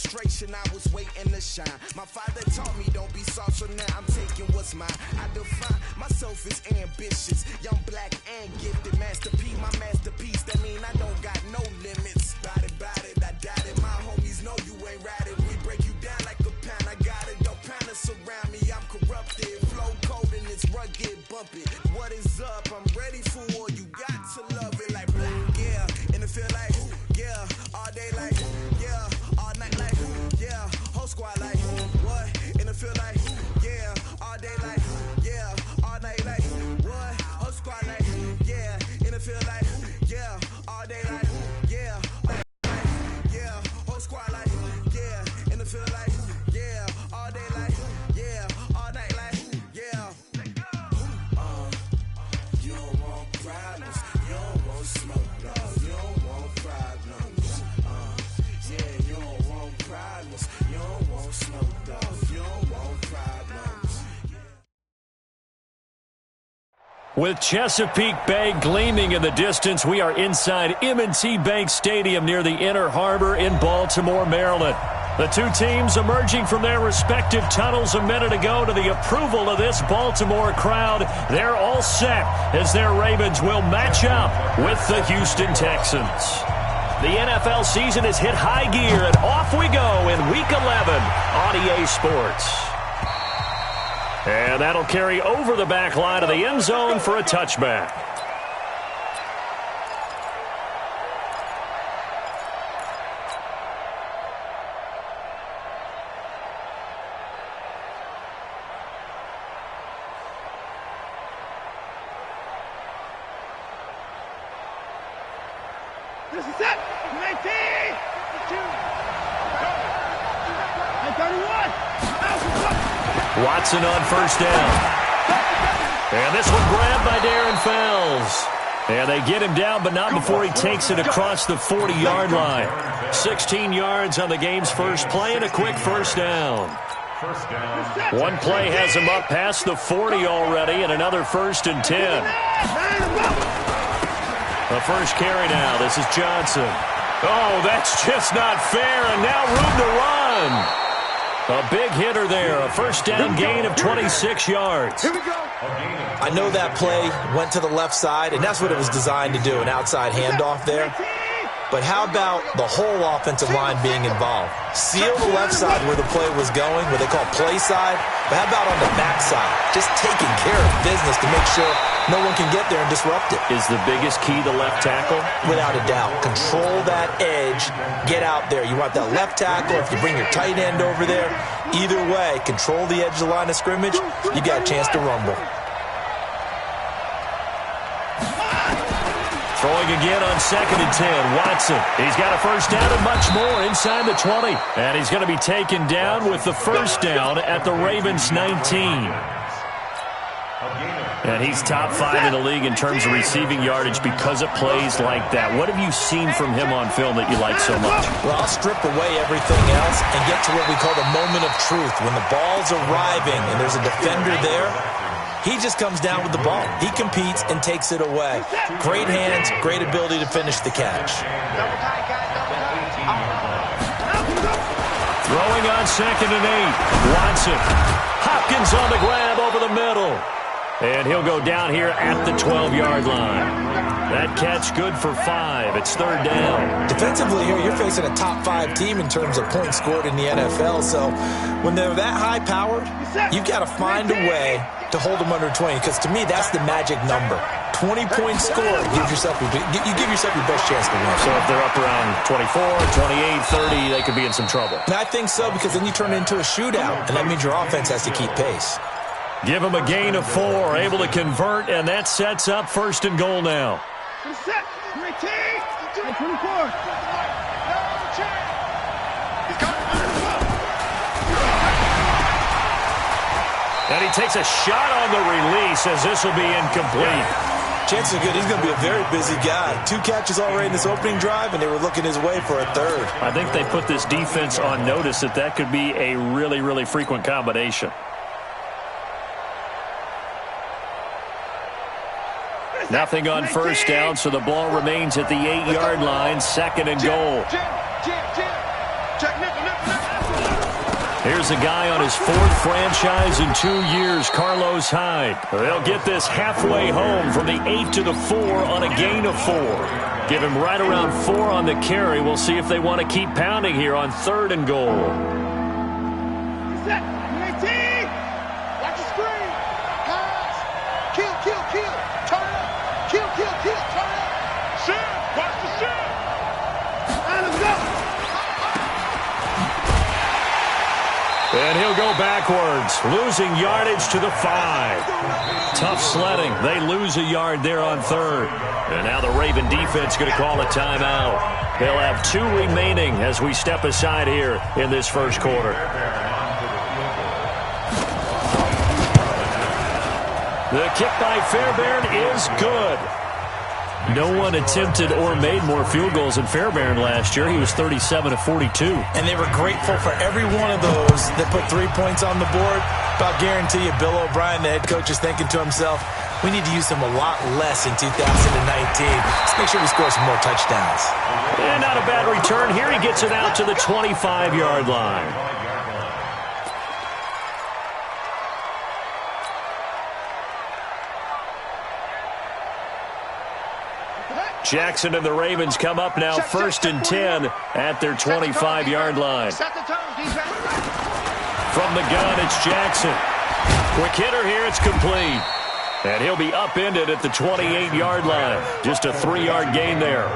frustration, I was waiting to shine. My father taught me don't be soft, so now I'm taking what's mine. I define myself as ambitious, young, black, and gifted. Master P, my masterpiece, that mean I don't got no limits. Bout it, I doubt it. My homies know you ain't ratted. We break you down like a pound, I got it. Don't panic surround me, I'm corrupted. Flow cold and it's rugged, bumpy. What is up? I'm ready for war. You got to love it like black, yeah. And it feel like, yeah. All day like, yeah. All night like, yeah. Whole squad like, what? And it feel like, yeah. All day like, yeah. All night like, what? Whole squad like, yeah. And it feel like, yeah. All day like, yeah. All night like, yeah. Whole squad like, yeah. And it feel like, yeah. All day like, yeah. All night like, yeah. You don't want problems. You don't want smoke, no. You don't want problems. Yeah, you don't want problems. You don't want smoke, dog. You don't want problems. With Chesapeake Bay gleaming in the distance, we are inside M&T Bank Stadium near the Inner Harbor in Baltimore, Maryland. The two teams emerging from their respective tunnels a minute ago to the approval of this Baltimore crowd. They're all set as their Ravens will match up with the Houston Texans. The NFL season has hit high gear, and off we go in Week 11 on EA Sports. And that'll carry over the back line of the end zone for a touchback. This is it. 19. 31. Watson on first down. And this one grabbed by Darren Fells. And they get him down, but not before he takes it across the 40-yard line. 16 yards on the game's first play and a quick first down. One play has him up past the 40 already, and another 1st and 10. The first carry now. This is Johnson. Oh, that's just not fair, and now room to run. A big hitter there. A first down gain of 26 yards. I know that play went to the left side, and that's what it was designed to do, an outside handoff there. But how about the whole offensive line being involved? Seal the left side where the play was going, what they call play side. But how about on the back side? Just taking care of business to make sure no one can get there and disrupt it. Is the biggest key the left tackle? Without a doubt. Control that edge. Get out there. You want that left tackle. If you bring your tight end over there, either way, control the edge of the line of scrimmage, you got a chance to rumble. Throwing again on 2nd and 10. Watson. He's got a first down and much more inside the 20. And he's going to be taken down with the first down at the Ravens 19. And he's top 5 in the league in terms of receiving yardage because of plays like that. What have you seen from him on film that you like so much? Well, I'll strip away everything else and get to what we call the moment of truth. When the ball's arriving and there's a defender there, he just comes down with the ball. He competes and takes it away. Great hands, great ability to finish the catch. Throwing on 2nd and 8. Watson. Hopkins on the grab over the middle. And he'll go down here at the 12-yard line. That catch good for 5. It's 3rd down. Defensively here, you're facing a top 5 team in terms of points scored in the NFL. So when they're that high-powered, you've got to find a way to hold them under 20. Because to me, that's the magic number. 20 points scored, you give yourself your best chance to win. So if they're up around 24, 28, 30, they could be in some trouble. And I think so, because then you turn it into a shootout, and that means your offense has to keep pace. Give him a gain of 4, able to convert, and that sets up 1st and goal now. Set. 24. And he takes a shot on the release as this will be incomplete. Chances are good he's going to be a very busy guy. 2 catches already in this opening drive, and they were looking his way for a 3rd. I think they put this defense on notice that could be a really, really frequent combination. Nothing on first down, so the ball remains at the 8-yard line, 2nd and goal. Here's a guy on his 4th franchise in 2 years, Carlos Hyde. They'll get this halfway home from the 8 to the 4 on a gain of 4. Give him right around 4 on the carry. We'll see if they want to keep pounding here on 3rd and goal. Set. 19. Watch the screen. Pass. Kill. Turn it up. Kill. Turn it up. Shit. Watch the shit. And let's go. And he'll go backwards, losing yardage to the 5. Tough sledding. They lose a yard there on 3rd. And now the Raven defense going to call a timeout. They'll have 2 remaining as we step aside here in this first quarter. The kick by Fairbairn is good. No one attempted or made more field goals than Fairbairn last year. He was 37 of 42. And they were grateful for every one of those that put 3 points on the board. But I'll guarantee you, Bill O'Brien, the head coach, is thinking to himself, we need to use him a lot less in 2019. Let's make sure we score some more touchdowns. And not a bad return. Here he gets it out to the 25-yard line. Jackson and the Ravens come up now 1st and 10 at their 25-yard line. From the gun, it's Jackson. Quick hitter here, it's complete. And he'll be upended at the 28-yard line. Just a 3-yard gain there.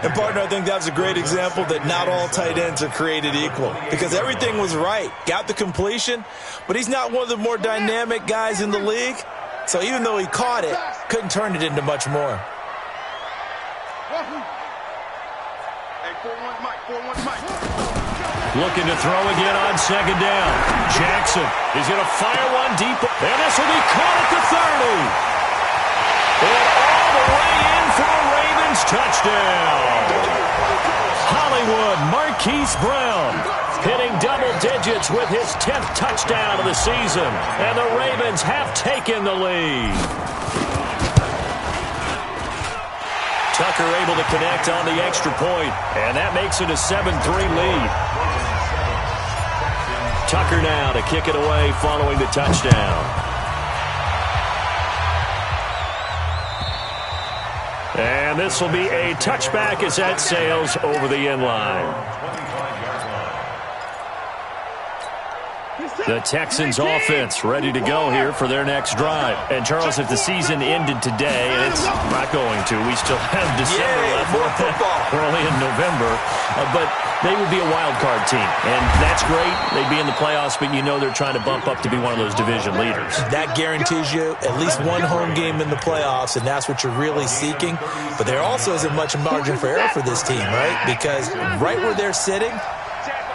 And, partner, I think that's a great example that not all tight ends are created equal. Because everything was right. Got the completion, but he's not one of the more dynamic guys in the league. So even though he caught it, couldn't turn it into much more. Looking to throw again on 2nd down. Jackson is going to fire one deep. And this will be caught at the 30. And all the way in for a Ravens touchdown. Hollywood Marquise Brown hitting double digits with his 10th touchdown of the season. And the Ravens have taken the lead. Tucker able to connect on the extra point, and that makes it a 7-3 lead. Tucker now to kick it away following the touchdown. And this will be a touchback as that sails over the end line. The Texans offense ready to go here for their next drive. And, Charles, if the season ended today, and it's not going to, we still have December left. More football. We're only in November. But they would be a wild card team. And that's great. They'd be in the playoffs, but you know they're trying to bump up to be one of those division leaders. That guarantees you at least one home game in the playoffs, and that's what you're really seeking. But there also isn't much margin for error for this team, right? Because right where they're sitting,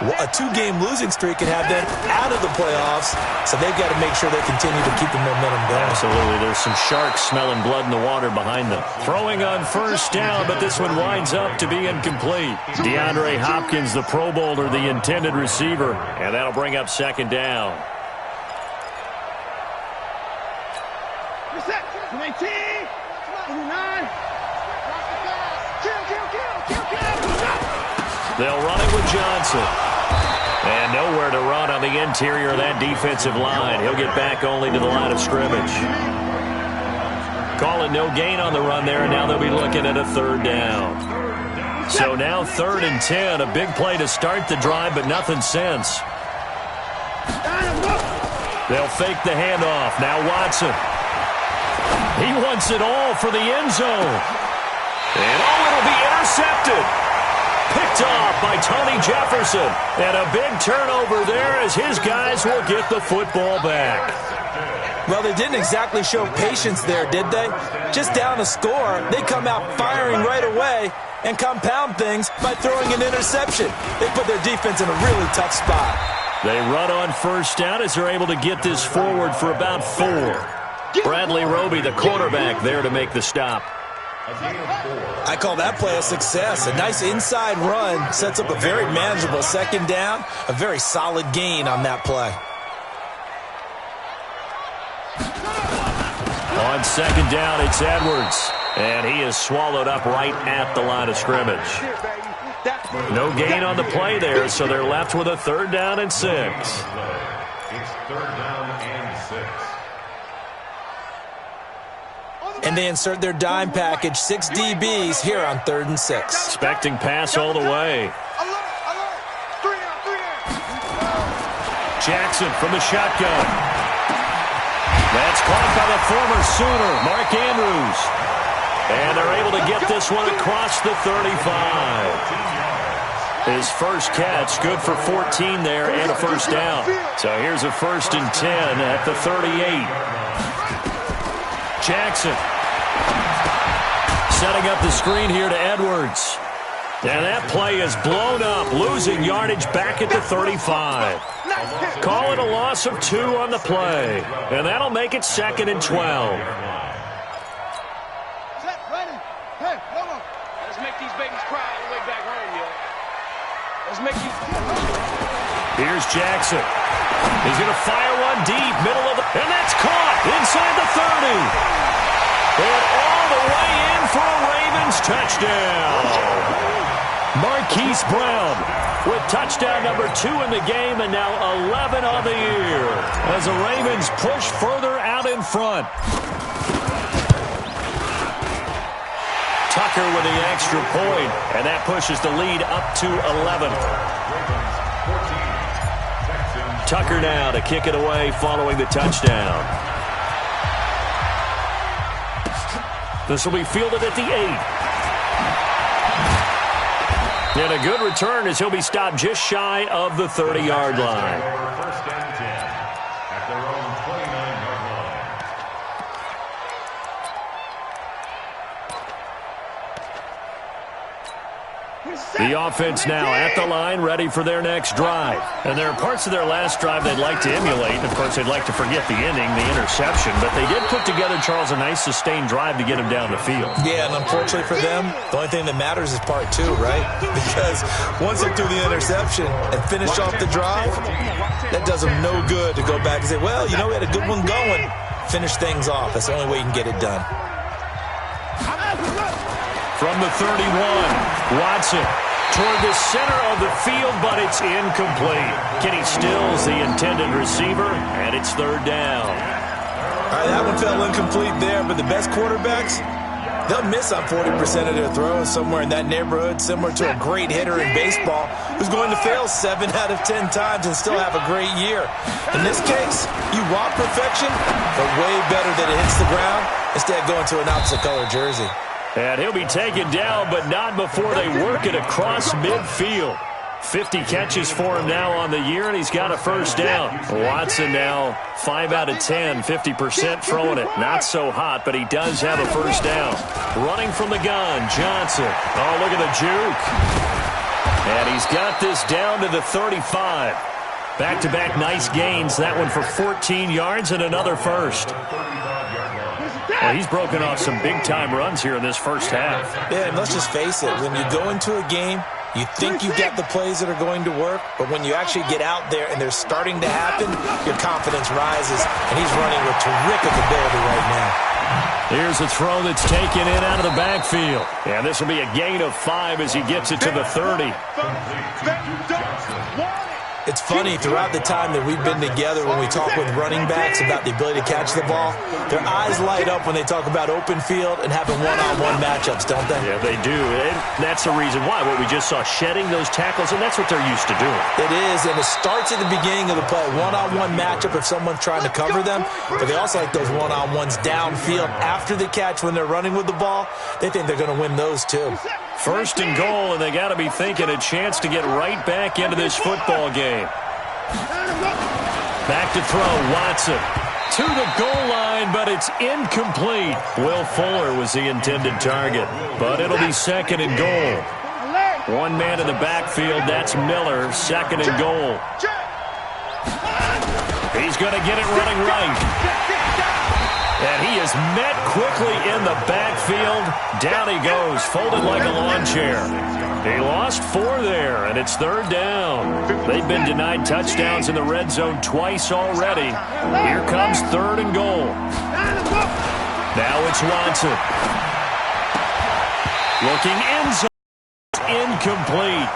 a 2-game losing streak can have them out of the playoffs, so they've got to make sure they continue to keep the momentum going. Absolutely. There's some sharks smelling blood in the water behind them. Throwing on 1st down, but this one winds up to be incomplete. DeAndre Hopkins, the Pro Bowler, the intended receiver, and that'll bring up 2nd down. Reset. 19. 29. They'll run it with Johnson. And nowhere to run on the interior of that defensive line. He'll get back only to the line of scrimmage. Call it no gain on the run there, and now they'll be looking at a 3rd down. So now 3rd and 10, a big play to start the drive, but nothing since. They'll fake the handoff. Now Watson. He wants it all for the end zone. And it'll be intercepted. Picked off by Tony Jefferson. And a big turnover there as his guys will get the football back. Well, they didn't exactly show patience there, did they? Just down a score, they come out firing right away and compound things by throwing an interception. They put their defense in a really tough spot. They run on 1st down as they're able to get this forward for about 4. Bradley Roby, the quarterback, there to make the stop. I call that play a success. A nice inside run sets up a very manageable 2nd down. A very solid gain on that play. On 2nd down, it's Edwards. And he is swallowed up right at the line of scrimmage. No gain on the play there, so they're left with a 3rd down and 6. It's 3rd down and 6. And they insert their dime package, 6 DBs here on 3rd and 6. Expecting pass all the way. Jackson from the shotgun. That's caught by the former Sooner, Mark Andrews. And they're able to get this one across the 35. His first catch, good for 14 there and a 1st down. So here's a 1st and 10 at the 38. Jackson setting up the screen here to Edwards. And that play is blown up, losing yardage back at the 35. Call it a loss of 2 on the play. And that'll make it 2nd and 12. Hey, come on. Let's make these babies cry all the way back home, yo. Let's make these... Here's Jackson. He's going to fire one deep, middle of the... And that's caught inside the 30. And all the way in for a Ravens touchdown. Marquise Brown with touchdown number 2 in the game and now 11 on the year as the Ravens push further out in front. Tucker with the extra point, and that pushes the lead up to 11. Tucker now to kick it away following the touchdown. This will be fielded at the 8. And a good return as he'll be stopped just shy of the 30-yard line. 1st and 10 at their own 29-yard line. The offense now at the line, ready for their next drive. And there are parts of their last drive they'd like to emulate. And, of course, they'd like to forget the inning, the interception. But they did put together, Charles, a nice sustained drive to get him down the field. Yeah, and unfortunately for them, the only thing that matters is part 2, right? Because once they threw the interception and finished off the drive, that does them no good to go back and say, well, you know, we had a good one going. Finish things off. That's the only way you can get it done. From the 31, Watson toward the center of the field, but it's incomplete. Kenny Stills, the intended receiver, and it's 3rd down. All right, that one fell incomplete there, but the best quarterbacks, they'll miss on 40% of their throws somewhere in that neighborhood, similar to a great hitter in baseball who's going to fail 7 out of 10 times and still have a great year. In this case, you want perfection, but way better that it hits the ground instead of going to an opposite-color jersey. And he'll be taken down, but not before they work it across midfield. 50 catches for him now on the year, and he's got a 1st down. Watson now 5 out of 10, 50% throwing it. Not so hot, but he does have a 1st down. Running from the gun, Johnson. Oh, look at the juke. And he's got this down to the 35. Back-to-back nice gains. That one for 14 yards and another 1st. Well, he's broken off some big-time runs here in this first half. Yeah, and let's just face it. When you go into a game, you think you've got the plays that are going to work, but when you actually get out there and they're starting to happen, your confidence rises, and he's running with terrific ability right now. Here's a throw that's taken in out of the backfield. And this will be a gain of 5 as he gets it to the 30. It's funny, throughout the time that we've been together, when we talk with running backs about the ability to catch the ball, their eyes light up when they talk about open field and having one-on-one matchups, don't they? Yeah, they do. And that's the reason why. What we just saw, shedding those tackles, and that's what they're used to doing. It is, and it starts at the beginning of the play. One-on-one matchup if someone's trying to cover them, but they also like those one-on-ones downfield after the catch when they're running with the ball. They think they're going to win those, too. 1st and goal, and they got to be thinking a chance to get right back into this football game. Back to throw, Watson to the goal line, but it's incomplete. Will Fuller was the intended target, but it'll be 2nd and goal. One man in the backfield, that's Miller, 2nd and goal. He's going to get it running right. And he is met quickly in the backfield. Down he goes, folded like a lawn chair. He lost 4 there, and it's 3rd down. They've been denied touchdowns in the red zone twice already. Here comes 3rd and goal. Now it's Watson. Looking incomplete.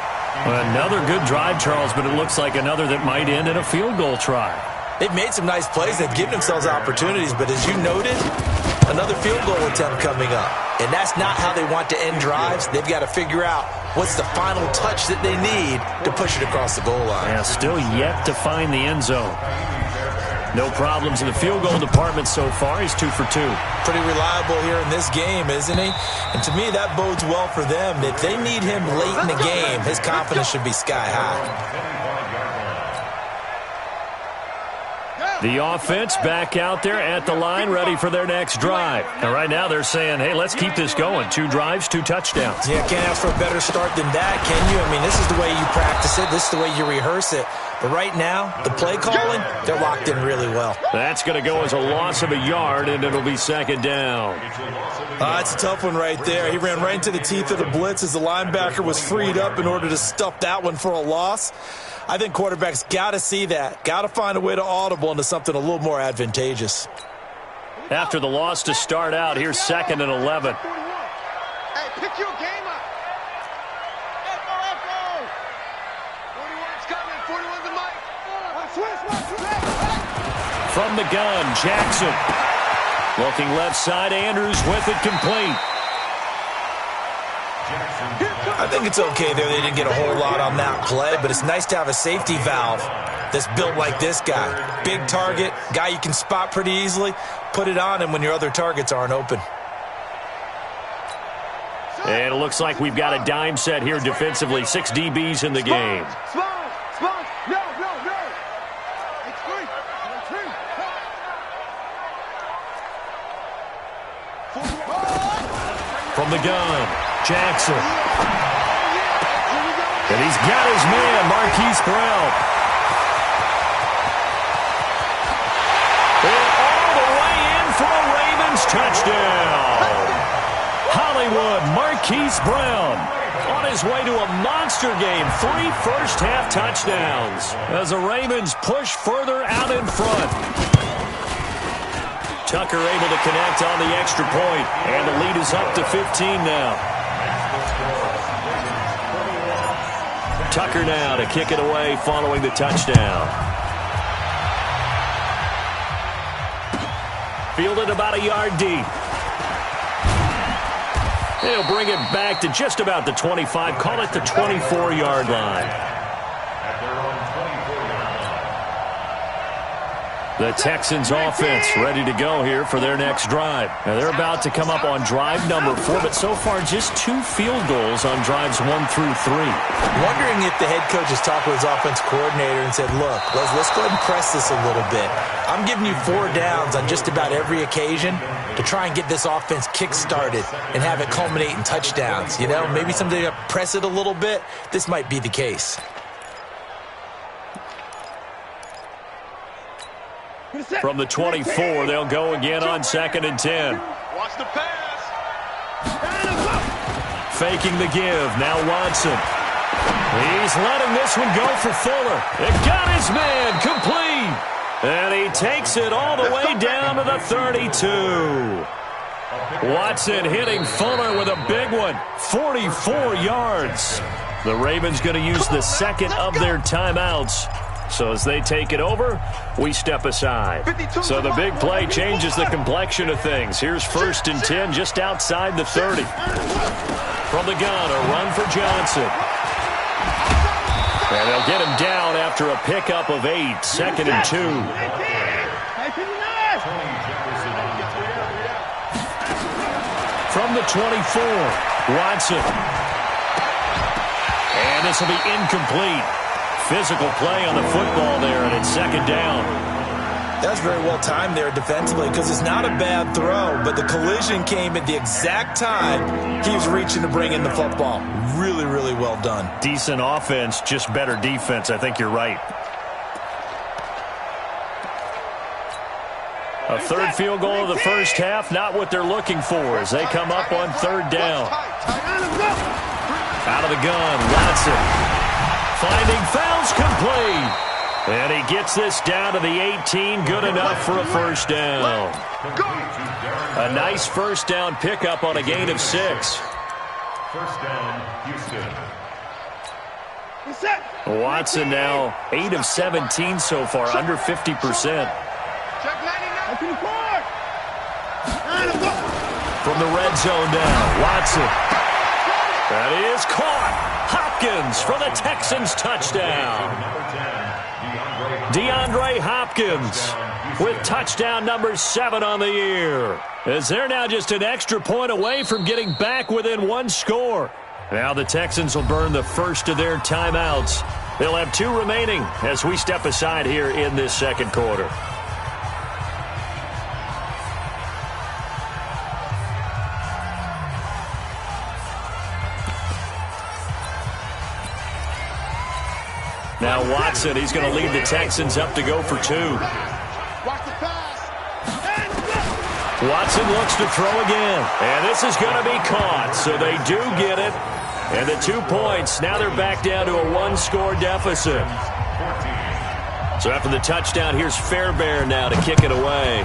Another good drive, Charles, but it looks like another that might end in a field goal try. They've made some nice plays. They've given themselves opportunities, but as you noted, another field goal attempt coming up. And that's not how they want to end drives. They've got to figure out what's the final touch that they need to push it across the goal line. Yeah, still yet to find the end zone. No problems in the field goal department so far. He's 2 for 2. Pretty reliable here in this game, isn't he? And to me, that bodes well for them. If they need him late in the game, his confidence should be sky high. The offense back out there at the line, ready for their next drive. And right now they're saying, hey, let's keep this going. 2 drives, 2 touchdowns. Yeah, can't ask for a better start than that, can you? I mean, this is the way you practice it. This is the way you rehearse it. But right now, the play calling, they're locked in really well. That's going to go as a loss of a yard, and it'll be second down. It's a tough one right there. He ran right into the teeth of the blitz as the linebacker was freed up in order to stuff that one for a loss. I think quarterbacks got to see that. Got to find a way to audible into something a little more advantageous. After the loss to start out, here's 2nd and 11. Hey, pick your game up. Echo. 41's coming. 41's the mic. From the gun, Jackson. Looking left side, Andrews with it complete. I think it's okay there. They didn't get a whole lot on that play, but it's nice to have a safety valve that's built like this guy. Big target, guy you can spot pretty easily. Put it on him when your other targets aren't open. And it looks like we've got a dime set here defensively. 6 DBs in the game. No. It's free. From the gun, Jackson. And he's got his man, Marquise Brown. And all the way in for a Ravens touchdown. Hollywood, Marquise Brown on his way to a monster game. 3 first-half touchdowns as the Ravens push further out in front. Tucker able to connect on the extra point, and the lead is up to 15 now. Tucker now to kick it away following the touchdown. Fielded about a yard deep. He'll bring it back to just about the 25. Call it the 24-yard line. The Texans offense ready to go here for their next drive. Now they're about to come up on drive number 4, but so far just 2 field goals on drives 1 through 3. Wondering if the head coach has talked with his offense coordinator and said, look, let's go ahead and press this a little bit. I'm giving you 4 downs on just about every occasion to try and get this offense kick-started and have it culminate in touchdowns. You know, maybe someday to press it a little bit. This might be the case. From the 24, they'll go again on 2nd and 10. Watch the pass. Faking the give. Now Watson. He's letting this one go for Fuller. It got his man complete. And he takes it all the way down to the 32. Watson hitting Fuller with a big one. 44 yards. The Ravens going to use the second of their timeouts. So as they take it over, we step aside. So the big play changes the complexion of things. Here's 1st and 10 just outside the 30. From the gun, a run for Johnson. And they'll get him down after a pickup of 8. 2nd and 2. From the 24, Watson. And this will be incomplete. Physical play on the football there, and it's 2nd down. That's very well timed there defensively because it's not a bad throw, but the collision came at the exact time he was reaching to bring in the football. Really, really well done. Decent offense, just better defense. I think you're right. A 3rd field goal of the first half, not what they're looking for as they come up on 3rd down. Out of the gun, Watson. Finding fouls complete. And he gets this down to the 18. Good enough for a 1st down. A nice 1st down pickup on a gain of 6. 1st down, Houston. Watson now 8 of 17 so far, under 50%. From the red zone now, Watson. That is caught. Hopkins for the Texans touchdown. DeAndre Hopkins with touchdown number 7 on the year. As they're now just an extra point away from getting back within 1 score. Now the Texans will burn the first of their timeouts. They'll have 2 remaining as we step aside here in this second quarter. Now Watson, he's going to lead the Texans up to go for 2. Watson looks to throw again. And this is going to be caught. So they do get it. And the 2 points, now they're back down to a 1-score deficit. So after the touchdown, here's Fairbairn now to kick it away.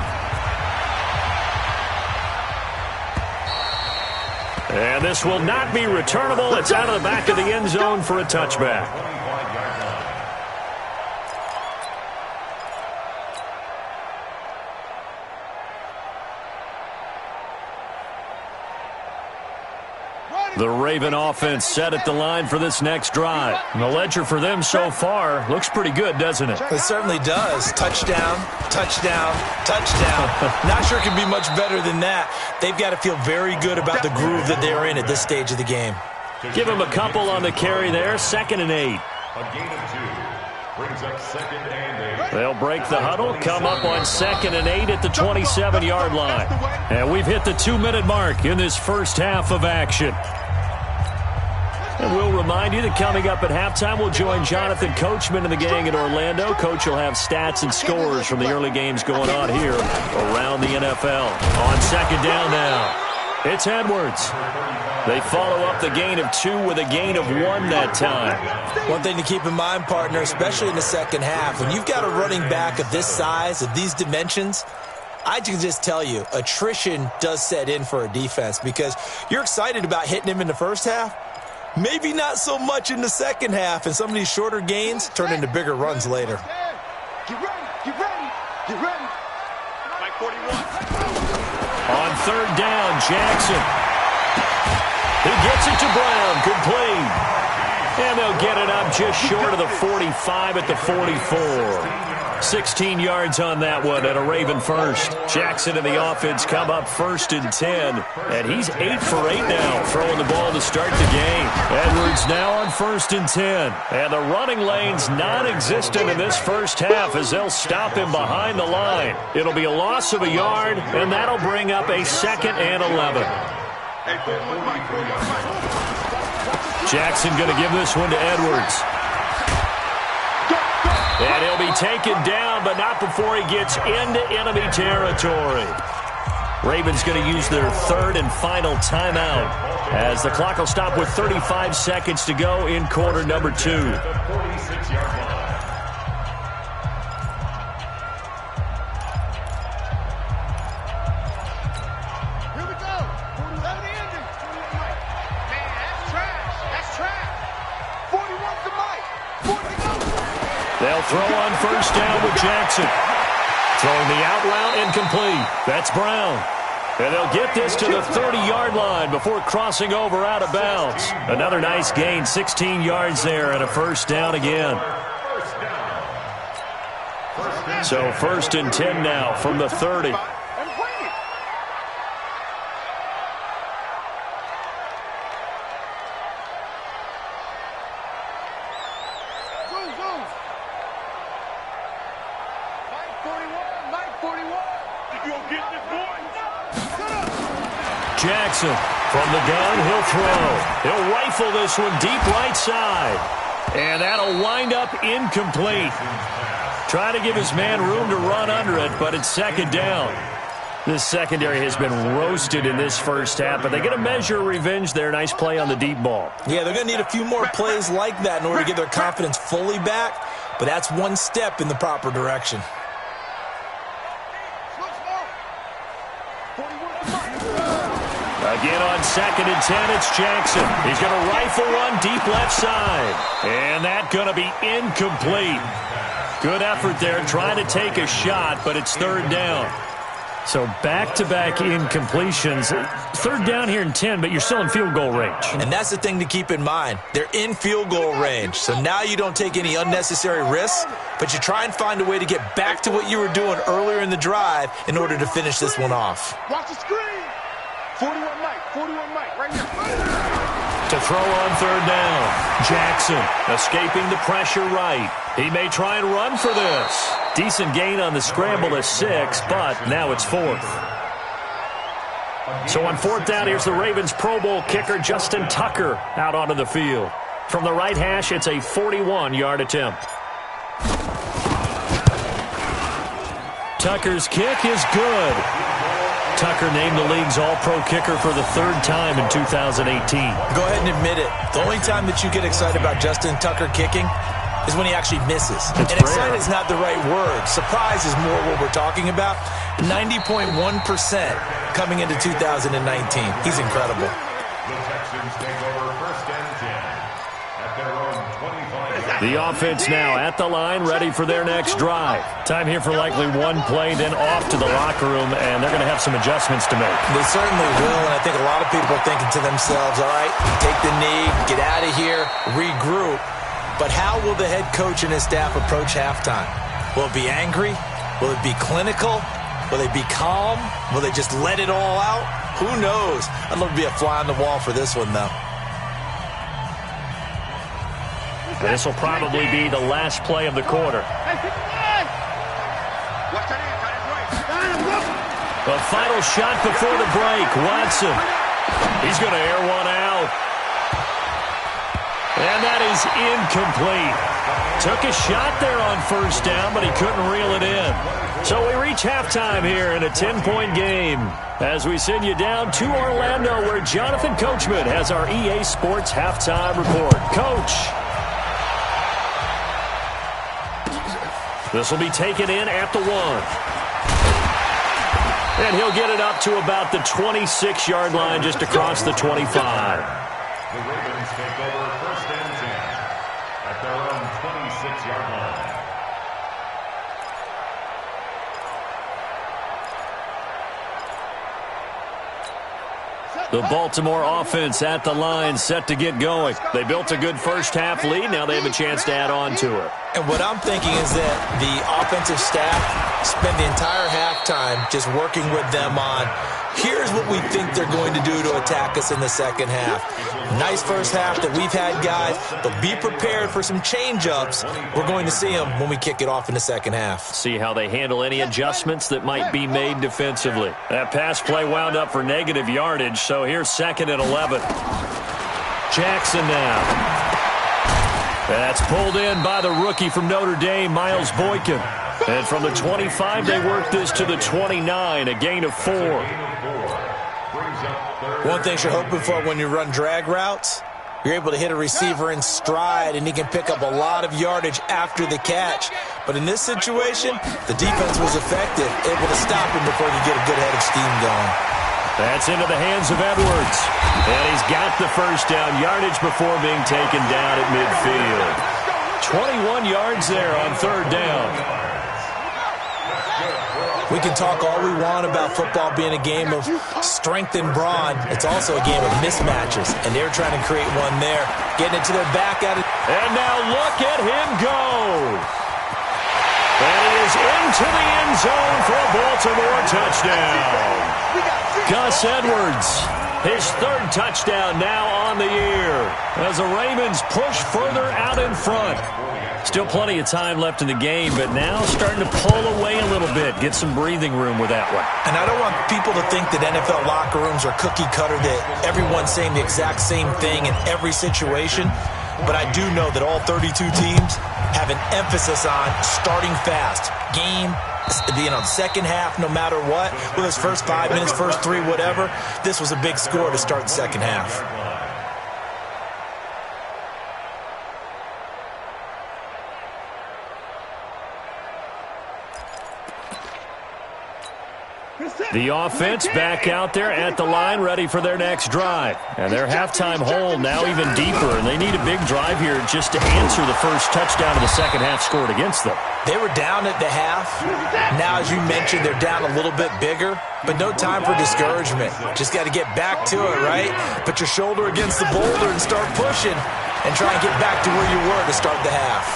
And this will not be returnable. It's out of the back of the end zone for a touchback. The Raven offense set at the line for this next drive. And the ledger for them so far looks pretty good, doesn't it? It certainly does. Touchdown, touchdown, touchdown. Not sure it can be much better than that. They've got to feel very good about the groove that they're in at this stage of the game. Give them a couple on the carry there. 2nd and 8. A gain of 2 brings up 2nd and 8. They'll break the huddle, come up on 2nd and 8 at the 27-yard line. And we've hit the 2-minute mark in this first half of action. And we'll remind you that coming up at halftime, we'll join Jonathan Coachman and the gang in Orlando. Coach will have stats and scores from the early games going on here around the NFL. On 2nd down now, it's Edwards. They follow up the gain of 2 with a gain of 1 that time. One thing to keep in mind, partner, especially in the second half, when you've got a running back of this size, of these dimensions, I can just tell you, attrition does set in for a defense because you're excited about hitting him in the first half. Maybe not so much in the second half, and some of these shorter gains turn into bigger runs later. Get ready, get ready, get ready. Mike 41. On 3rd down, Jackson. He gets it to Brown, complete. And they'll get it up just short of the 45 at the 44. 16 yards on that one and a Raven first. Jackson and the offense come up 1st and 10. And he's 8 for 8 now, throwing the ball to start the game. Edwards now on 1st and 10. And the running lane's non-existent in this first half as they'll stop him behind the line. It'll be a loss of a yard, and that'll bring up a 2nd and 11. Jackson going to give this one to Edwards. And he'll be taken down, but not before he gets into enemy territory. Ravens going to use their 3rd and final timeout as the clock will stop with 35 seconds to go in quarter number 2. They'll throw on 1st down with Jackson. Throwing the out route incomplete. That's Brown. And they'll get this to the 30-yard line before crossing over out of bounds. Another nice gain, 16 yards there and a 1st down again. So 1st and 10 now from the 30. Jackson from the gun, he'll throw. He'll rifle this one deep right side. And that'll wind up incomplete. Trying to give his man room to run under it, but it's 2nd down. This secondary has been roasted in this first half, but they get a measure of revenge there. Nice play on the deep ball. Yeah, they're going to need a few more plays like that in order to get their confidence fully back, but that's one step in the proper direction. A Again on 2nd and 10, it's Jackson. He's going to rifle one deep left side. And that's going to be incomplete. Good effort there trying to take a shot, but it's 3rd down. So back-to-back incompletions. 3rd down here in 10, but you're still in field goal range. And that's the thing to keep in mind. They're in field goal range. So now you don't take any unnecessary risks, but you try and find a way to get back to what you were doing earlier in the drive in order to finish this one off. Watch the screen. 41 Mike, right here. To throw on 3rd down. Jackson escaping the pressure right. He may try and run for this. Decent gain on the scramble to 6, but now it's 4th. So on 4th down, here's the Ravens Pro Bowl kicker Justin Tucker out onto the field. From the right hash, it's a 41-yard attempt. Tucker's kick is good. Tucker named the league's all-pro kicker for the 3rd time in 2018. Go ahead and admit it. The only time that you get excited about Justin Tucker kicking is when he actually misses. And excited is not the right word. Surprise is more what we're talking about. 90.1% coming into 2019. He's incredible. The Texans take over 1st and 10 at their own 25. The offense now at the line, ready for their next drive. Time here for likely one play, then off to the locker room, and they're going to have some adjustments to make. They certainly will, and I think a lot of people are thinking to themselves, all right, take the knee, get out of here, regroup. But how will the head coach and his staff approach halftime? Will it be angry? Will it be clinical? Will they be calm? Will they just let it all out? Who knows? I'd love to be a fly on the wall for this one, though. This will probably be the last play of the quarter. The final shot before the break. Watson. He's going to air one out. And that is incomplete. Took a shot there on 1st down, but he couldn't reel it in. So we reach halftime here in a 10-point game as we send you down to Orlando, where Jonathan Coachman has our EA Sports halftime report. Coach. This will be taken in at the 1. And he'll get it up to about the 26-yard line, just across the 25. The Ravens take over 1st and 10 at their own 26-yard line. The Baltimore offense at the line, set to get going. They built a good first-half lead. Now they have a chance to add on to it. And what I'm thinking is that the offensive staff spent the entire halftime just working with them on, here's what we think they're going to do to attack us in the second half. Nice first half that we've had, guys, but be prepared for some change-ups. We're going to see them when we kick it off in the second half. See how they handle any adjustments that might be made defensively. That pass play wound up for negative yardage, so here's 2nd and 11. Jackson now. That's pulled in by the rookie from Notre Dame, Miles Boykin. And from the 25, they work this to the 29, a gain of 4. One thing you're hoping for when you run drag routes, you're able to hit a receiver in stride, and he can pick up a lot of yardage after the catch. But in this situation, the defense was effective, able to stop him before he could get a good head of steam going. That's into the hands of Edwards. And he's got the first down, yardage before being taken down at midfield. 21 yards there on 3rd down. We can talk all we want about football being a game of strength and brawn. It's also a game of mismatches, and they're trying to create one there. Getting it to their back out. And now look at him go. And he is into the end zone for a Baltimore touchdown. Gus Edwards, his 3rd touchdown now on the year as the Ravens push further out in front. Still plenty of time left in the game, but now starting to pull away a little bit, get some breathing room with that one. And I don't want people to think that NFL locker rooms are cookie cutter, that everyone's saying the exact same thing in every situation. But I do know that all 32 teams have an emphasis on starting fast. Game, being on second half no matter what. Whether it's first 5 minutes, first 3, whatever. This was a big score to start the second half. The offense back out there at the line, ready for their next drive. And their halftime hole now even deeper, and they need a big drive here just to answer the first touchdown of the second half scored against them. They were down at the half. Now, as you mentioned, they're down a little bit bigger, but no time for discouragement. Just got to get back to it, right? Put your shoulder against the boulder and start pushing and try and get back to where you were to start the half.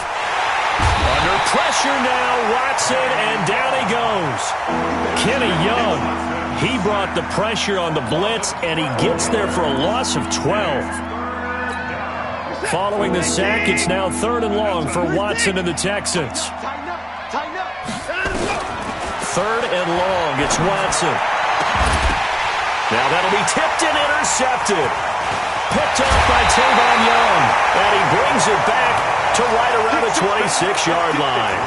Under pressure now, Watson, and down he goes. Kenny Young, he brought the pressure on the blitz, and he gets there for a loss of 12. Following the sack, it's now 3rd and long for Watson and the Texans. 3rd and long, it's Watson. Now that'll be tipped and intercepted. Picked off by Tavon Young, and he brings it back to right around the 26-yard line.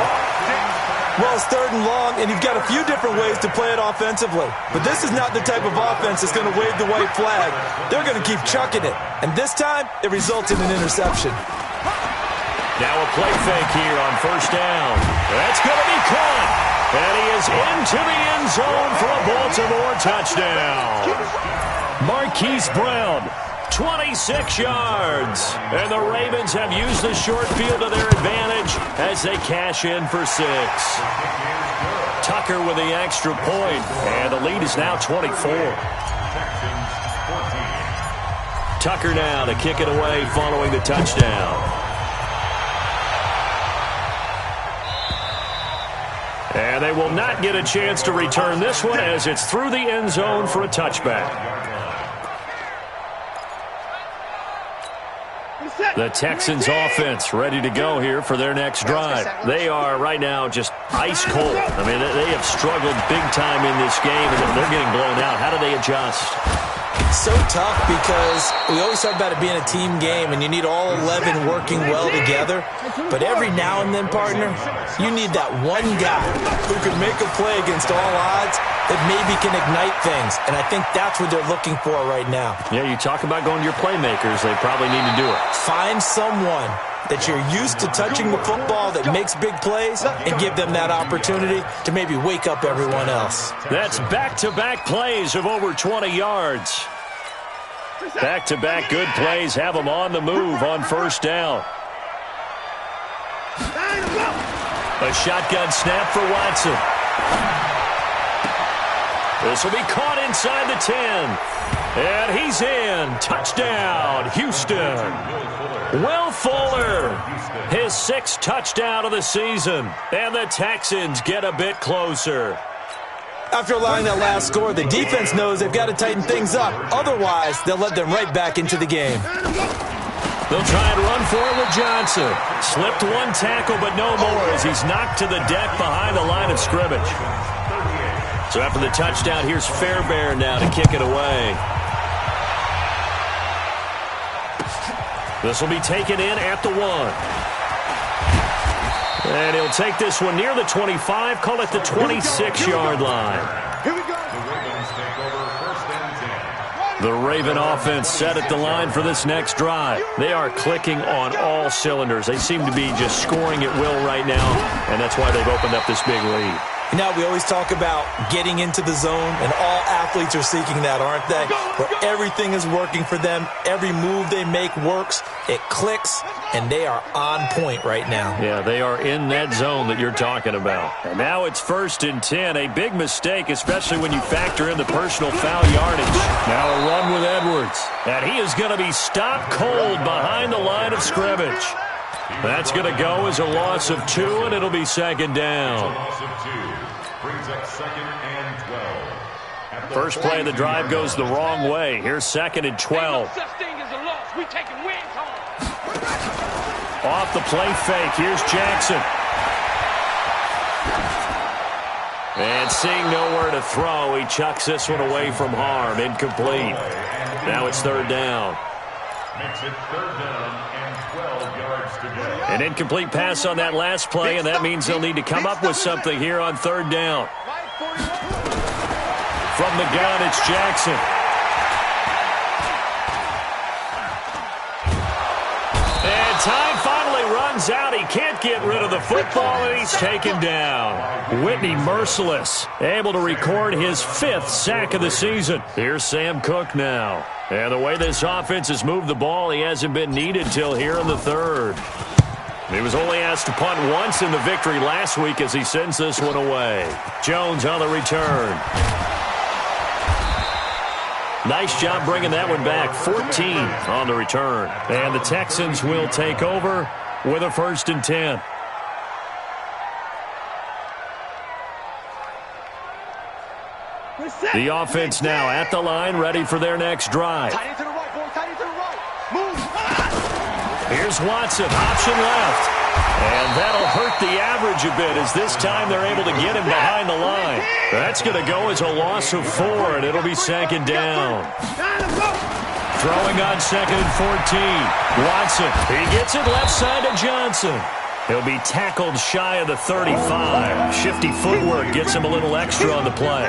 Well, it's 3rd and long, and you've got a few different ways to play it offensively. But this is not the type of offense that's going to wave the white flag. They're going to keep chucking it. And this time, it results in an interception. Now a play fake here on 1st down. That's going to be caught. And he is into the end zone for a Baltimore touchdown. Marquise Brown, 26 yards. And the Ravens have used the short field to their advantage as they cash in for 6. Tucker with the extra point, and the lead is now 24. Tucker now to kick it away following the touchdown. And they will not get a chance to return this one as it's through the end zone for a touchback. The Texans offense ready to go here for their next drive. They are right now just ice cold. I mean, they have struggled big time in this game, and they're getting blown out. How do they adjust? So tough because we always talk about it being a team game, and you need all 11 working well together. But every now and then, partner, you need that one guy who can make a play against all odds that maybe can ignite things. And I think that's what they're looking for right now. Yeah, you talk about going to your playmakers. They probably need to do it. Find someone that you're used to touching the football that makes big plays and give them that opportunity to maybe wake up everyone else. That's back-to-back plays of over 20 yards. Back-to-back good plays have them on the move on 1st down. A shotgun snap for Watson. This will be caught inside the 10. And he's in. Touchdown, Houston. Will Fuller, his 6th touchdown of the season. And the Texans get a bit closer. After allowing that last score, the defense knows they've got to tighten things up. Otherwise, they'll let them right back into the game. They'll try and run for it with Johnson. Slipped one tackle, but no more as he's knocked to the deck behind the line of scrimmage. So after the touchdown, here's Fairbairn now to kick it away. This will be taken in at the 1. And he'll take this one near the 25, call it the 26-yard line. Here we go. The Ravens take over 1st and 10. The Raven offense set at the line for this next drive. They are clicking on all cylinders. They seem to be just scoring at will right now, and that's why they've opened up this big lead. Now, we always talk about getting into the zone, and all athletes are seeking that, aren't they? Where everything is working for them, every move they make works, it clicks, and they are on point right now. Yeah, they are in that zone that you're talking about. And now it's 1st and 10, a big mistake, especially when you factor in the personal foul yardage. Now a run with Edwards, and he is going to be stopped cold behind the line of scrimmage. That's going to go as a loss of 2, and it'll be 2nd down. Loss of 2 brings up 2nd and 12. First play of the drive goes the wrong way. Here's 2nd and 12. Such thing as a loss. We taking wins home. Off the play fake. Here's Jackson. And seeing nowhere to throw, he chucks this one away from harm. Incomplete. Now it's 3rd down. Makes it 3rd down and 12 yards to go. An incomplete pass on that last play, and that means they'll need to come up with something here on 3rd down. From the gun, it's Jackson. And time finally runs runs out. He can't get rid of the football, and he's taken down. Whitney Merciless, able to record his 5th sack of the season. Here's Sam Cook now. And the way this offense has moved the ball, he hasn't been needed till here in the 3rd. He was only asked to punt once in the victory last week as he sends this one away. Jones on the return. Nice job bringing that one back. 14 on the return. And the Texans will take over with a 1st and 10. The offense now at the line, ready for their next drive. Tight end to the right, boy. Tight end to the right. Move. Here's Watson, option left. And that'll hurt the average a bit as this time they're able to get him behind the line. That's going to go as a loss of 4, and it'll be 2nd down. Throwing on 2nd and 14. Watson, he gets it left side to Johnson. He'll be tackled shy of the 35. Shifty footwork gets him a little extra on the play.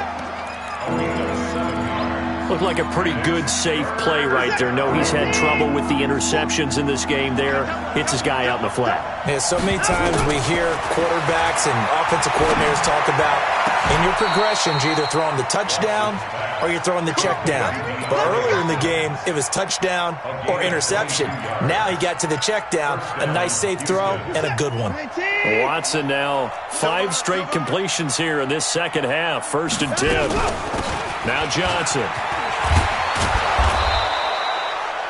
Looked like a pretty good, safe play right there. No, he's had trouble with the interceptions in this game there. Hits his guy out in the flat. Yeah, so many times we hear quarterbacks and offensive coordinators talk about in your progressions, you're either throwing the touchdown or you're throwing the check down. But earlier in the game, it was touchdown or interception. Now he got to the check down, a nice safe throw, and a good one. Watson now 5 straight completions here in this second half. 1st and 10. Now Johnson.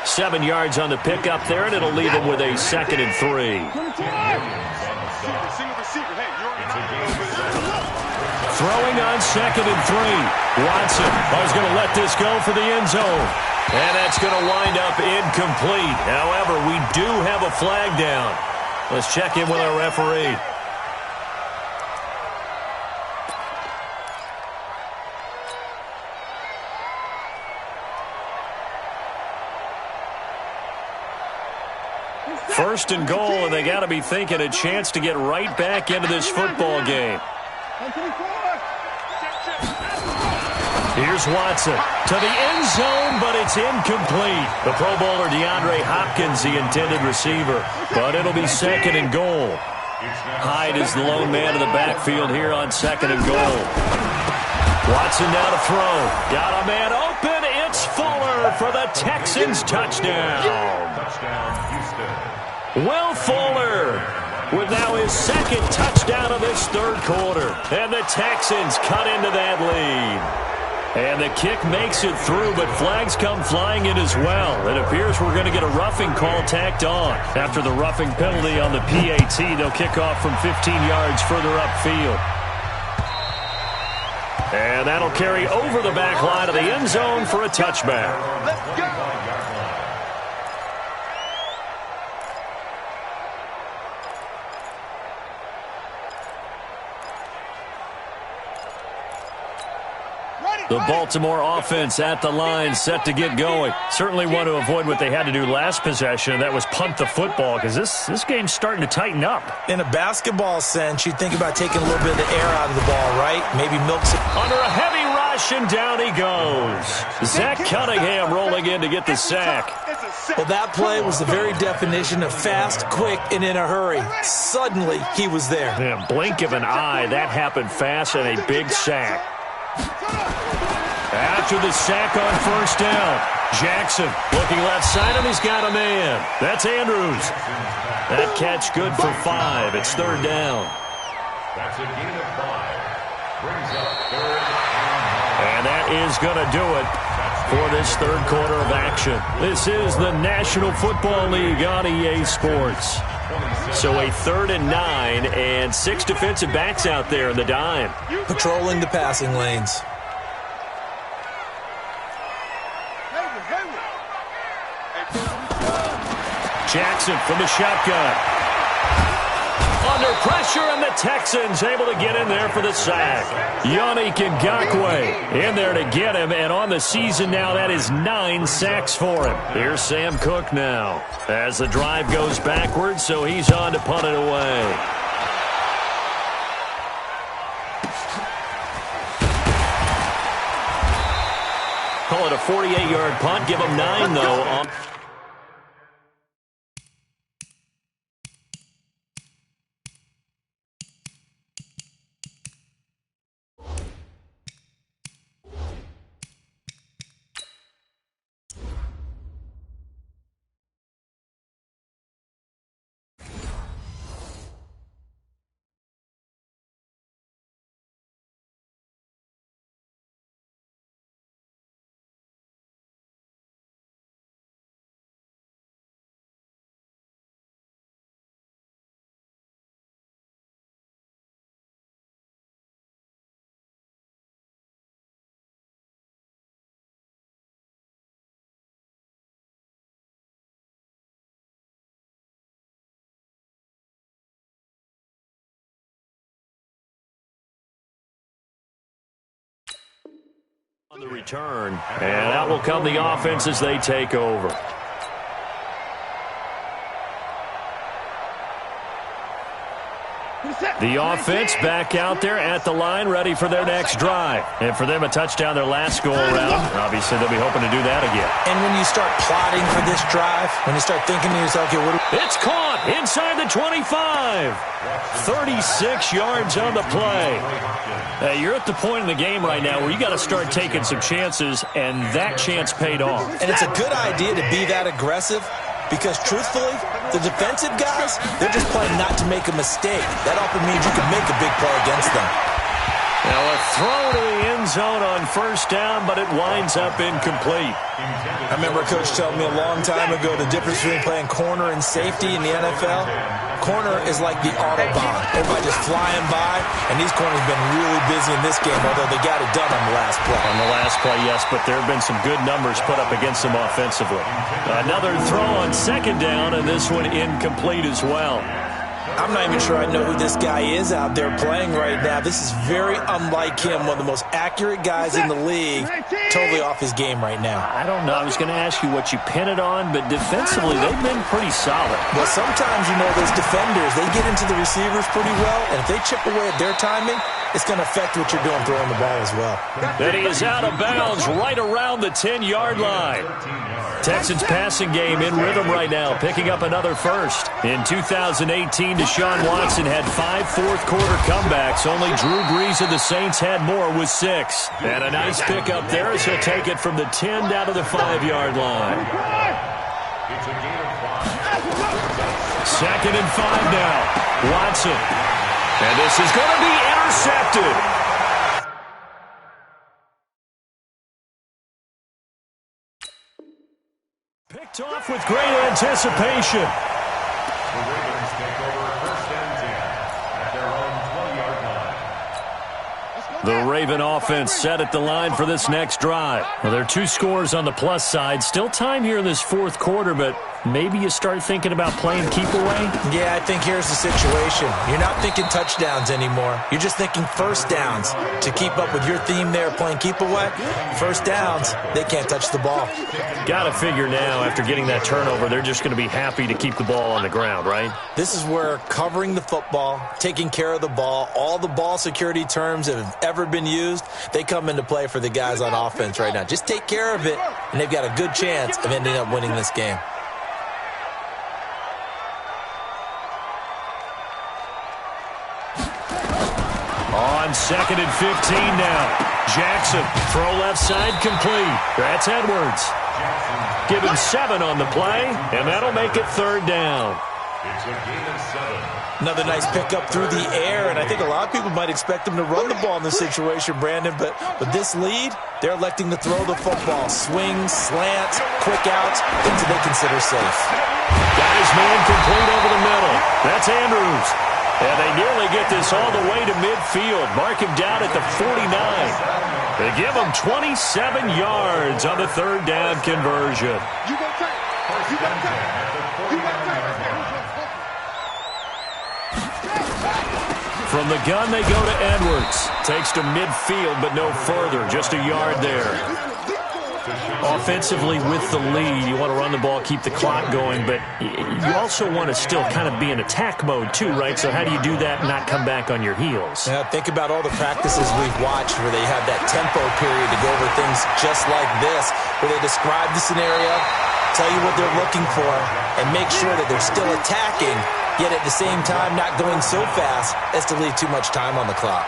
7 yards on the pickup there, and it'll leave him with a 2nd and 3. Throwing on 2nd and 3. Watson is going to let this go for the end zone. And that's going to wind up incomplete. However, we do have a flag down. Let's check in with our referee. First and goal, and they got to be thinking a chance to get right back into this football game. Here's Watson to the end zone, but it's incomplete. The Pro Bowler DeAndre Hopkins, the intended receiver, but it'll be 2nd and goal. Hyde is the lone man in the backfield here on 2nd and goal. Watson now to throw. Got a man open. It's Fuller for the Texans touchdown. Will Fuller with now his 2nd touchdown of this 3rd quarter. And the Texans cut into that lead. And the kick makes it through, but flags come flying in as well. It appears we're going to get a roughing call tacked on. After the roughing penalty on the PAT, they'll kick off from 15 yards further upfield. And that'll carry over the back line of the end zone for a touchback. Let's go. The Baltimore offense at the line, set to get going. Certainly want to avoid what they had to do last possession, and that was punt the football, because this game's starting to tighten up. In a basketball sense, you think about taking a little bit of the air out of the ball, right? Maybe milks it. Under a heavy rush, and down he goes. Zach Cunningham rolling in to get the sack. Well, that play was the very definition of fast, quick, and in a hurry. Suddenly, he was there. Yeah, blink of an eye, that happened fast, and a big sack. After the sack on 1st down, Jackson looking left side, and he's got a man. That's Andrews. That catch good for 5. It's 3rd down. That's a gain of 5. Brings up 3rd and that is going to do it for this 3rd quarter of action. This is the National Football League on EA Sports. So a 3rd and 9 and 6 defensive backs out there in the dime. Patrolling the passing lanes. Jackson from the shotgun. Under pressure, and the Texans able to get in there for the sack. Yannick Ngakoue in there to get him, and on the season now, that is 9 sacks for him. Here's Sam Cook now as the drive goes backwards, so he's on to punt it away. Call it a 48-yard punt. Give him 9, though. On the return, and out will come the offense as they take over. The offense back out there at the line, ready for their next drive. And for them, a touchdown their last go-around. Obviously, they'll be hoping to do that again. And when you start plotting for this drive, when you start thinking to yourself, okay, it's caught inside the 25. 36 yards on the play. You're at the point in the game right now where you got to start taking some chances, and that chance paid off. And it's a good idea to be that aggressive because, truthfully, the defensive guys, they're just playing not to make a mistake. That often means you can make a big play against them. Now a throw to the end zone on first down, but it winds up incomplete. I remember a coach telling me a long time ago the difference between playing corner and safety in the NFL. Corner is like the Autobahn. Everybody just flying by, and these corners have been really busy in this game, although they got it done on the last play. On the last play, yes, but there have been some good numbers put up against them offensively. Another throw on second down, and this one incomplete as well. I'm not even sure I know who this guy is out there playing right now. This is very unlike him, one of the most accurate guys in the league, totally off his game right now. I don't know. I was going to ask you what you pin it on, but defensively, they've been pretty solid. Well, sometimes, you know, those defenders, they get into the receivers pretty well, and if they chip away at their timing, it's going to affect what you're doing throwing the ball as well. Then he is out of bounds right around the 10-yard line. Texans passing game in rhythm right now, picking up another first. In 2018, Deshaun Watson had 5 fourth-quarter comebacks. Only Drew Brees of the Saints had more with 6. And a nice pickup there as he'll take it from the 10 down to the 5-yard line. It's a gain of 5. 2nd and 5 now. Watson. And this is going to be intercepted. Picked off with great anticipation. The Ravens take over 1st and 10 at their own 20-yard line. The Raven offense set at the line for this next drive. Well, there are 2 scores on the plus side. Still time here in this 4th quarter, but maybe you start thinking about playing keep away? Yeah, I think here's the situation. You're not thinking touchdowns anymore. You're just thinking first downs. To keep up with your theme there, playing keep away, first downs, they can't touch the ball. Got to figure now, after getting that turnover, they're just going to be happy to keep the ball on the ground, right? This is where covering the football, taking care of the ball, all the ball security terms that have ever been used, they come into play for the guys on offense right now. Just take care of it, and they've got a good chance of ending up winning this game. On 2nd and 15 now. Jackson, throw left side, complete. That's Edwards. Give him 7 on the play, and that'll make it 3rd down. It's a gain of 7. Another nice pickup through the air, and I think a lot of people might expect them to run the ball in this situation, Brandon, but with this lead, they're electing to throw the football. Swings, slants, quick outs, things that they consider safe. Got his man complete over the middle. That's Andrews. And they nearly get this all the way to midfield. Mark him down at the 49. They give him 27 yards on the 3rd down conversion. You got time. You got time. You got time. From the gun, they go to Edwards. Takes to midfield, but no further. Just a yard there. Offensively, with the lead, you want to run the ball, keep the clock going, but you also want to still kind of be in attack mode too, right? So how do you do that and not come back on your heels? Yeah, think about all the practices we've watched where they have that tempo period to go over things just like this, where they describe the scenario, tell you what they're looking for, and make sure that they're still attacking, yet at the same time not going so fast as to leave too much time on the clock.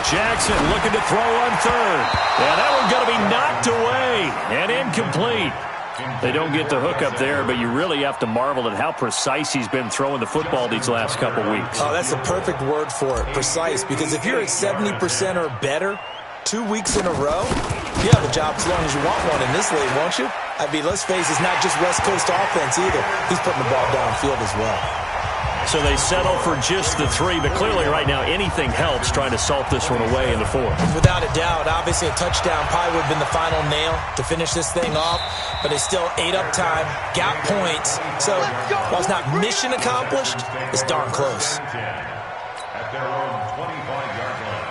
Jackson looking to throw on 3rd. And that one's going to be knocked away and incomplete. They don't get the hook up there, but you really have to marvel at how precise he's been throwing the football these last couple weeks. Oh, that's the perfect word for it, precise. Because if you're at 70% or better 2 weeks in a row, you have a job as long as you want one in this league, won't you? I mean, let's face it, it's not just West Coast offense either. He's putting the ball downfield as well. So they settle for just the 3, but clearly right now anything helps trying to salt this one away in the 4th. Without a doubt, obviously a touchdown probably would have been the final nail to finish this thing off, but they still ate up time, got points. So while it's not mission accomplished, it's darn close. At their own 25-yard line.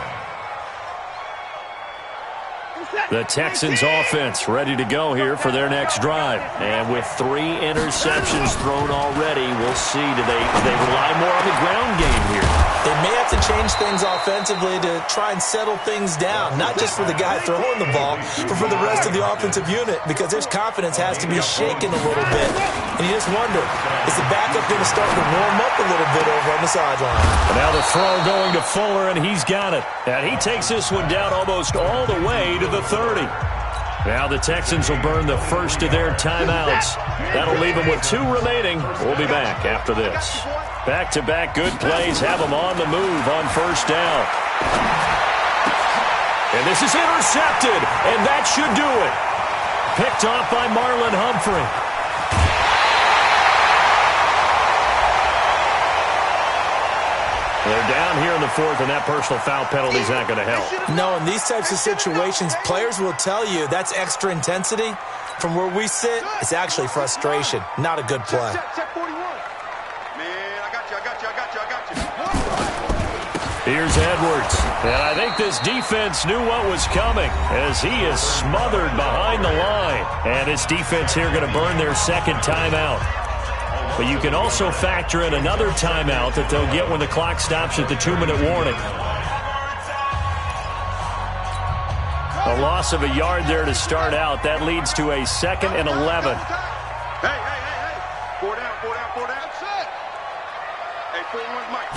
The Texans offense ready to go here for their next drive. And with 3 interceptions thrown already, we'll see. Do they rely more on the ground game here? They may have to change things offensively to try and settle things down, not just for the guy throwing the ball, but for the rest of the offensive unit, because their confidence has to be shaken a little bit. And you just wonder, is the backup going to start to warm up a little bit over on the sideline? And now the throw going to Fuller, and he's got it. And he takes this one down almost all the way to the 30. Now the Texans will burn the first of their timeouts. That'll leave them with 2 remaining. We'll be back after this. Back-to-back good plays have them on the move on first down. And this is intercepted, and that should do it. Picked off by Marlon Humphrey. They're down here in the 4th, and that personal foul penalty is not going to help. No, in these types of situations, players will tell you that's extra intensity. From where we sit, it's actually frustration, not a good play. Check 41. Man, I got you. Here's Edwards. And I think this defense knew what was coming as he is smothered behind the line. And this defense here going to burn their second timeout. But you can also factor in another timeout that they'll get when the clock stops at the 2-minute warning. A loss of a yard there to start out. That leads to a 2nd and 11. Hey. 4 down. Hey, 4-1, Mike.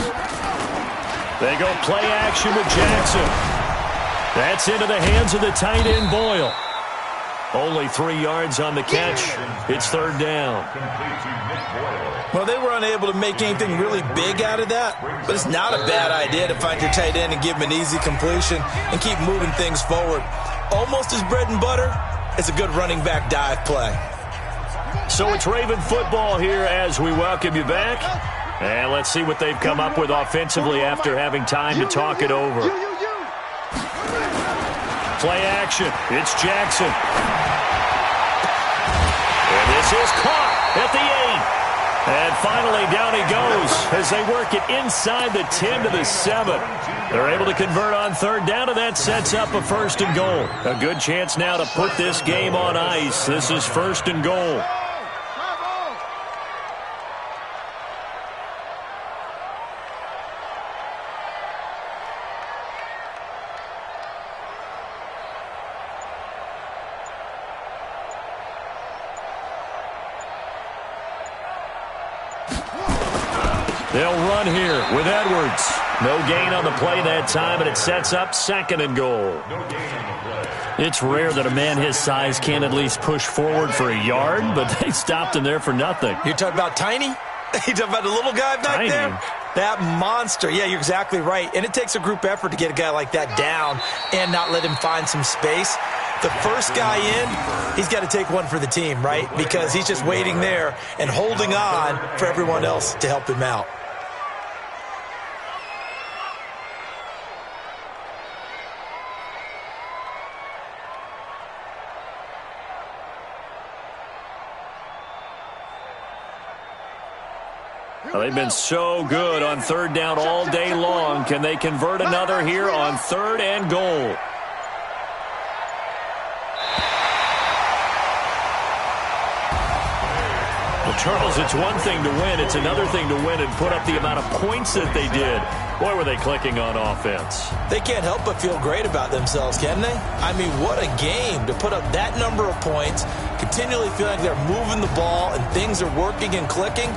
They go play action with Jackson. That's into the hands of the tight end Boyle. Only 3 yards on the catch. It's 3rd down. Well, they were unable to make anything really big out of that, but it's not a bad idea to find your tight end and give him an easy completion and keep moving things forward. Almost as bread and butter, it's a good running back dive play. So it's Raven football here as we welcome you back. And let's see what they've come up with offensively after having time to talk it over. Play action. It's Jackson. And this is caught at the 8. And finally down he goes as they work it inside the 10 to the 7. They're able to convert on 3rd down, and that sets up a 1st and goal. A good chance now to put this game on ice. This is 1st and goal. They'll run here with Edwards. No gain on the play that time, and it sets up 2nd and goal. It's rare that a man his size can at least push forward for a yard, but they stopped him there for nothing. You're talking about Tiny? You talking about the little guy back there? That monster. Yeah, you're exactly right. And it takes a group effort to get a guy like that down and not let him find some space. The first guy in, he's got to take one for the team, right? Because he's just waiting there and holding on for everyone else to help him out. Well, they've been so good on 3rd down all day long. Can they convert another here on 3rd and goal? Well, Charles, it's one thing to win. It's another thing to win and put up the amount of points that they did. Boy, were they clicking on offense. They can't help but feel great about themselves, can they? I mean, what a game to put up that number of points, continually feel like they're moving the ball and things are working and clicking.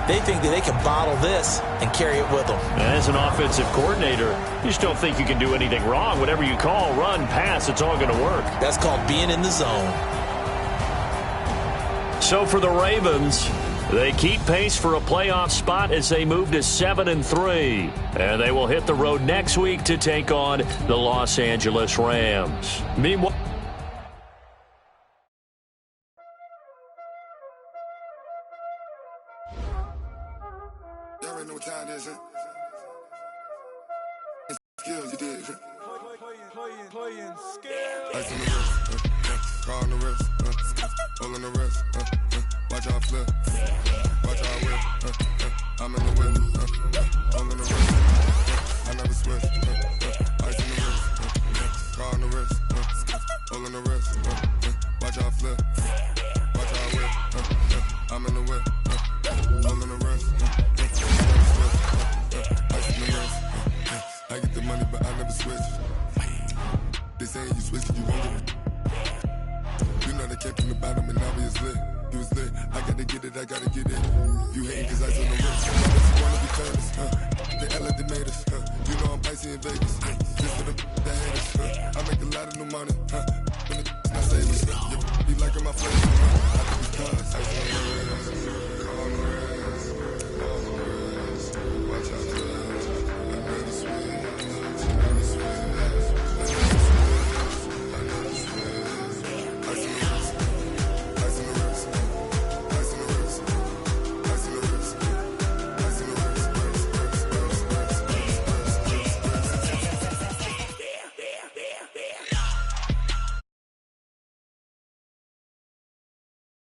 They think that they can bottle this and carry it with them. As an offensive coordinator, you just don't think you can do anything wrong. Whatever you call, run, pass, it's all going to work. That's called being in the zone. So for the Ravens, they keep pace for a playoff spot as they move to 7-3. And they will hit the road next week to take on the Los Angeles Rams. Meanwhile, know what time it is, huh? Skills, you did. Playing skills. Ice on the wrist, car on the wrist, hole in the wrist, watch how I flip, watch how I whip, I'm in the whip, hole in the wrist, I never switch, ice on the wrist, car on the wrist, hole in the wrist, watch how I flip, watch how I whip, I'm in the whip, hole in the wrist, ice on the wrist, I get the money but I never switch. They saying you switch, you won't get it. You know they came from the bottom and now we is lit. You was lit, I gotta get it, I gotta get it. You hating cause ice on the wrist. You wanna be famous, they act like they made us, You know I'm icy in Vegas, just for the haters, I make a lot of new money, when it's not saving, be liking my flavor, I think it's cause ice on the wrist.